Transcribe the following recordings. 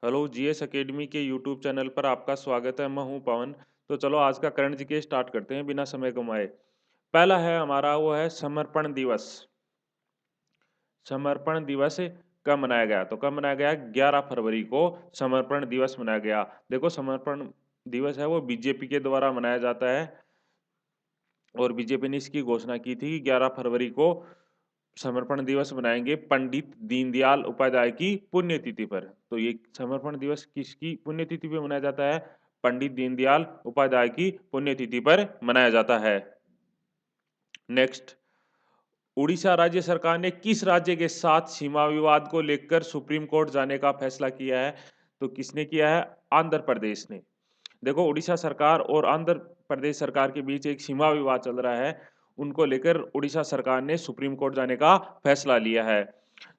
Hello GS academy के YouTube channel पर आपका स्वागत है। मैं हूं पवन। तो चलो आज का करंट जीके स्टार्ट करते हैं बिना समय गंवाए। पहला है हमारा वो है समर्पण दिवस। समर्पण दिवस कब मनाया गया? तो कब मनाया गया? 11 फरवरी को समर्पण दिवस मनाया गया। देखो समर्पण दिवस है वो बीजेपी के द्वारा मनाया जाता है और बीजेपी ने इसकी घोषणा की थी कि 11 फरवरी को समर्पण दिवस मनाएंगे पंडित दीनदयाल उपाध्याय की पुण्यतिथि पर। तो ये समर्पण दिवस किसकी पुण्यतिथि पर मनाया जाता है? पंडित दीनदयाल उपाध्याय की पुण्यतिथि पर मनाया जाता है। नेक्स्ट, उड़ीसा राज्य सरकार ने किस राज्य के साथ सीमा विवाद को लेकर सुप्रीम कोर्ट जाने का फैसला किया है? तो किसने किया है? आंध्र प्रदेश ने। देखो उड़ीसा सरकार और आंध्र प्रदेश सरकार के बीच एक सीमा विवाद चल रहा है, उनको लेकर उड़ीसा सरकार ने सुप्रीम कोर्ट जाने का फैसला लिया है।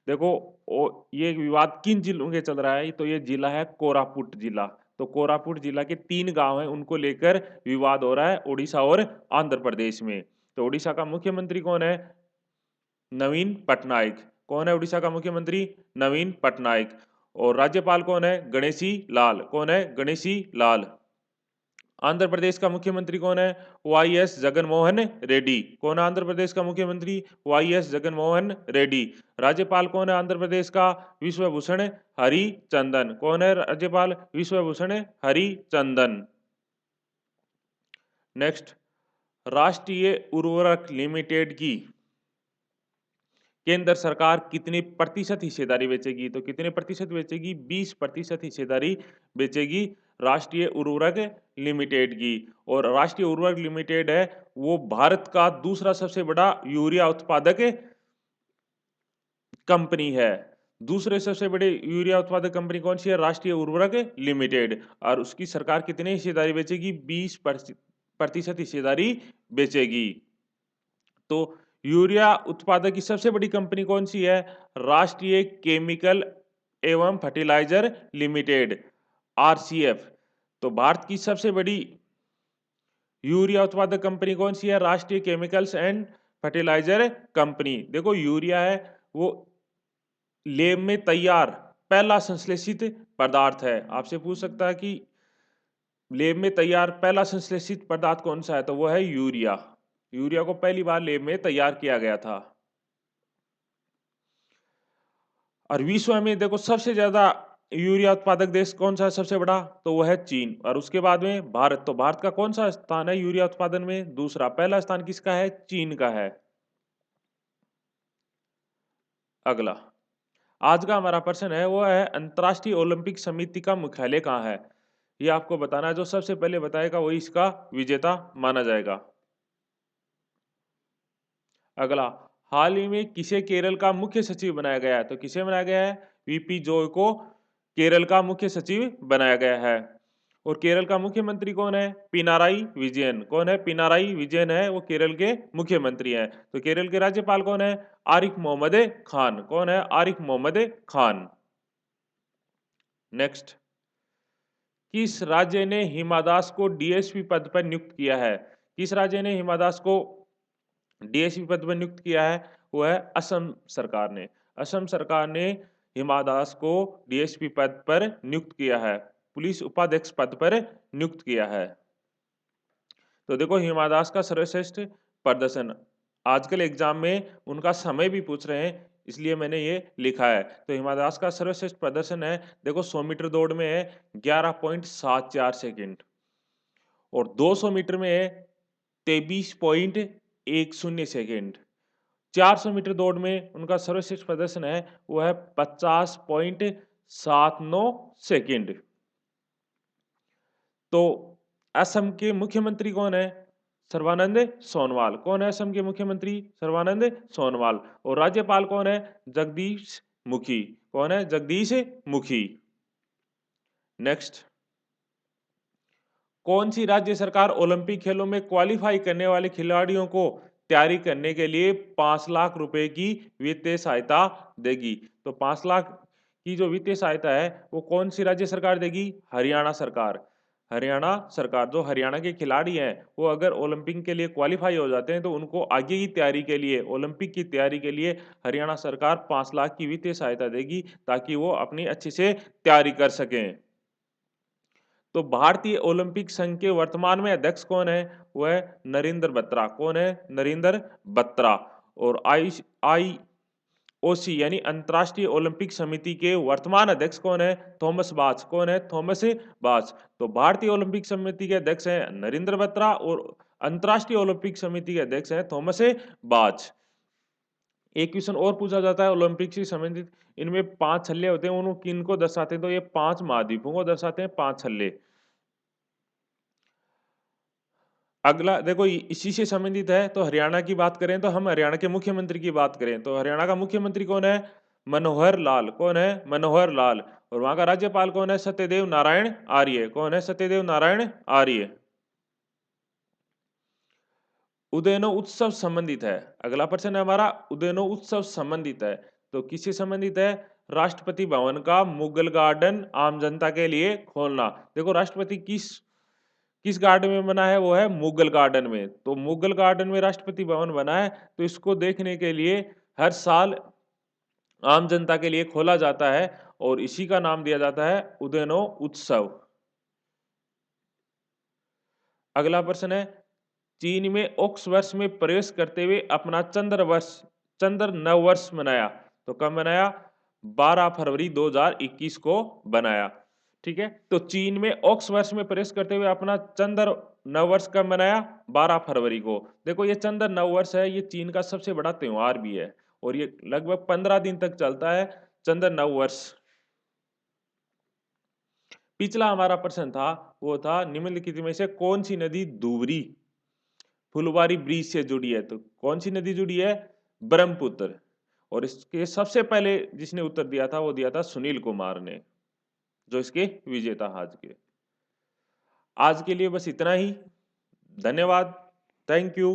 देखो ये विवाद किन जिलों के चल रहा है? तो ये जिला है कोरापुट जिला। तो कोरापुट जिला के 3 गांव हैं, उनको लेकर विवाद हो रहा है उड़ीसा और आंध्र प्रदेश में। तो उड़ीसा का मुख्यमंत्री कौन है? नवीन पटनायक। कौन है उड़ीसा का मुख्यमंत्री? नवीन पटनायक। और राज्यपाल कौन है? गणेशी लाल। कौन है? गणेशी लाल। आंध्र प्रदेश का मुख्यमंत्री कौन है? Y S Jaganmohan Reddy. कौन है आंध्र प्रदेश का मुख्यमंत्री? Y S Jaganmohan Reddy. राज्यपाल कौन है आंध्र प्रदेश का? विश्वभूषण हरिचंदन। कौन है राज्यपाल? विश्वभूषण हरिचंदन। नेक्स्ट, राष्ट्रीय उर्वरक लिमिटेड की केंद्र सरकार कितनी प्रतिशत हिस्सेदारी बेचेगी? तो कितने प्रतिशत बेचेगी? 20% हिस्सेदारी बेचेगी राष्ट्रीय उर्वरक लिमिटेड की। और राष्ट्रीय उर्वरक लिमिटेड है वो भारत का दूसरा सबसे बड़ा यूरिया उत्पादक कंपनी है। दूसरे सबसे बड़े यूरिया उत्पादक कंपनी कौन सी है? राष्ट्रीय उर्वरक लिमिटेड। और उसकी सरकार कितनी हिस्सेदारी बेचेगी? 20% हिस्सेदारी बेचेगी। तो यूरिया उत्पादक की सबसे बड़ी कंपनी कौन सी है? राष्ट्रीय केमिकल एवं फर्टिलाइजर लिमिटेड, आरसीएफ। तो भारत की सबसे बड़ी यूरिया उत्पादक कंपनी कौन सी है? राष्ट्रीय केमिकल्स एंड फर्टिलाइजर कंपनी। देखो यूरिया है वो लैब में तैयार पहला संश्लेषित पदार्थ है। आपसे पूछ सकता है कि लैब में तैयार पहला संश्लेषित पदार्थ कौन सा है? तो वो है यूरिया। यूरिया को पहली बार लैब में तैयार किया गया था। और विश्व में देखो सबसे ज्यादा यूरिया उत्पादक देश कौन सा है सबसे बड़ा? तो वो है चीन। और उसके बाद में भारत। तो भारत का कौन सा स्थान है यूरिया उत्पादन में? दूसरा। पहला स्थान किसका है? चीन का है। अगला, आज का हमारा प्रश्न है वो है अंतर्राष्ट्रीय ओलंपिक समिति का मुख्यालय कहाँ है? ये आपको बताना है। जो सबसे पहले बताएगा वही इसका विजेता माना जाएगा। अगला, हाल ही में किसे केरल का मुख्य सचिव बनाया गया है? तो किसे बनाया गया है? वीपी जॉय को केरल का मुख्य सचिव बनाया गया है। और केरल का मुख्यमंत्री कौन है? पिनाराई विजयन। कौन है? पिनाराई विजयन है वो केरल के मुख्यमंत्री हैं। तो केरल के राज्यपाल कौन है? आरिफ मोहम्मद खान। कौन है? आरिफ मोहम्मद खान। नेक्स्ट, किस राज्य ने हिमा दास को डीएसपी पद पर नियुक्त किया है? किस राज्य ने हिमा दास को डीएसपी पद पर नियुक्त किया है? वो है असम सरकार ने। असम सरकार ने हिमा दास को डीएसपी पद पर नियुक्त किया है, पुलिस उपाध्यक्ष पद पर नियुक्त किया है। तो देखो हिमा दास का सर्वश्रेष्ठ प्रदर्शन, आजकल एग्जाम में उनका समय भी पूछ रहे हैं इसलिए मैंने ये लिखा है। तो हिमा दास का सर्वश्रेष्ठ प्रदर्शन है, देखो 100 मीटर दौड़ में है 11.74 सेकंड और 200 मीटर में है 23.10 सेकेंड। 400 मीटर दौड़ में उनका सर्वश्रेष्ठ प्रदर्शन है वो है 50.79 सेकेंड। तो असम के मुख्यमंत्री कौन है? सर्बानंद सोनोवाल। कौन है असम के मुख्यमंत्री? सर्बानंद सोनोवाल। और राज्यपाल कौन है? जगदीश मुखी। कौन है? जगदीश मुखी। नेक्स्ट, कौन सी राज्य सरकार ओलंपिक खेलों में क्वालिफाई करने वाले खिलाड़ियों को तैयारी करने के लिए 5 लाख रुपए की वित्तीय सहायता देगी? तो 5 लाख की जो वित्तीय सहायता है वो कौन सी राज्य सरकार देगी? हरियाणा सरकार। हरियाणा सरकार, जो हरियाणा के खिलाड़ी हैं वो अगर ओलंपिक के लिए क्वालिफाई हो जाते हैं तो उनको आगे की तैयारी के लिए, ओलंपिक की तैयारी के लिए हरियाणा सरकार 5 लाख की वित्तीय सहायता देगी ताकि वो अपनी अच्छे से तैयारी कर सकें। तो भारतीय ओलंपिक संघ के वर्तमान में अध्यक्ष कौन है? वो है नरेंद्र बत्रा। कौन है? नरेंद्र बत्रा। और आईओसी यानी अंतर्राष्ट्रीय ओलंपिक समिति के वर्तमान अध्यक्ष कौन है? थॉमस बाच। कौन है? थॉमस बाच। तो भारतीय ओलंपिक समिति के अध्यक्ष हैं नरेंद्र बत्रा और अंतर्राष्ट्रीय ओलंपिक समिति के अध्यक्ष हैं थॉमस बाच। एक क्वेश्चन और पूछा जाता है ओलंपिक से संबंधित, इनमें 5 छल्ले होते हैं, उनको किनको दर्शाते हैं? तो ये 5 महाद्वीपों को दर्शाते हैं 5 छल्ले। अगला देखो इसी से संबंधित है, तो हरियाणा की बात करें तो हम हरियाणा के मुख्यमंत्री की बात करें तो हरियाणा का मुख्यमंत्री कौन है? मनोहर लाल। कौन है? मनोहर लाल। और वहां का राज्यपाल कौन है? सत्यदेव नारायण आर्य। कौन है? सत्यदेव नारायण आर्य। उदयनो उत्सव संबंधित है। अगला प्रश्न है हमारा उदयनो उत्सव संबंधित है, तो किससे संबंधित है? राष्ट्रपति भवन का मुगल गार्डन आम जनता के लिए खोलना। देखो राष्ट्रपति किस गार्डन में बना है? वो है मुगल गार्डन में। तो मुगल गार्डन में राष्ट्रपति भवन बना है, तो इसको देखने के लिए हर साल आम जनता के लिए खोला जाता है और इसी का नाम दिया जाता है उदयनो उत्सव। अगला प्रश्न है चीन में ओक्स वर्ष में प्रवेश करते हुए अपना चंद्र नव वर्ष मनाया, तो कब मनाया? 12 फरवरी 2021 को बनाया। ठीक है, तो चीन में ओक्स वर्ष में प्रवेश करते हुए अपना चंद्र नव वर्ष कब मनाया? 12 फरवरी को। देखो ये चंद्र नव वर्ष है, ये चीन का सबसे बड़ा त्योहार भी है और ये लगभग 15 दिन तक चलता है चंद्र नव वर्ष। पिछला हमारा प्रश्न था वो था निम्नलिखित में से कौन सी नदी धुबरी फुलवारी ब्रिज से जुड़ी है? तो कौन सी नदी जुड़ी है? ब्रह्मपुत्र। और इसके सबसे पहले जिसने उत्तर दिया था वो दिया था सुनील कुमार ने, जो इसके विजेता आज के। आज के लिए बस इतना ही। धन्यवाद। Thank you.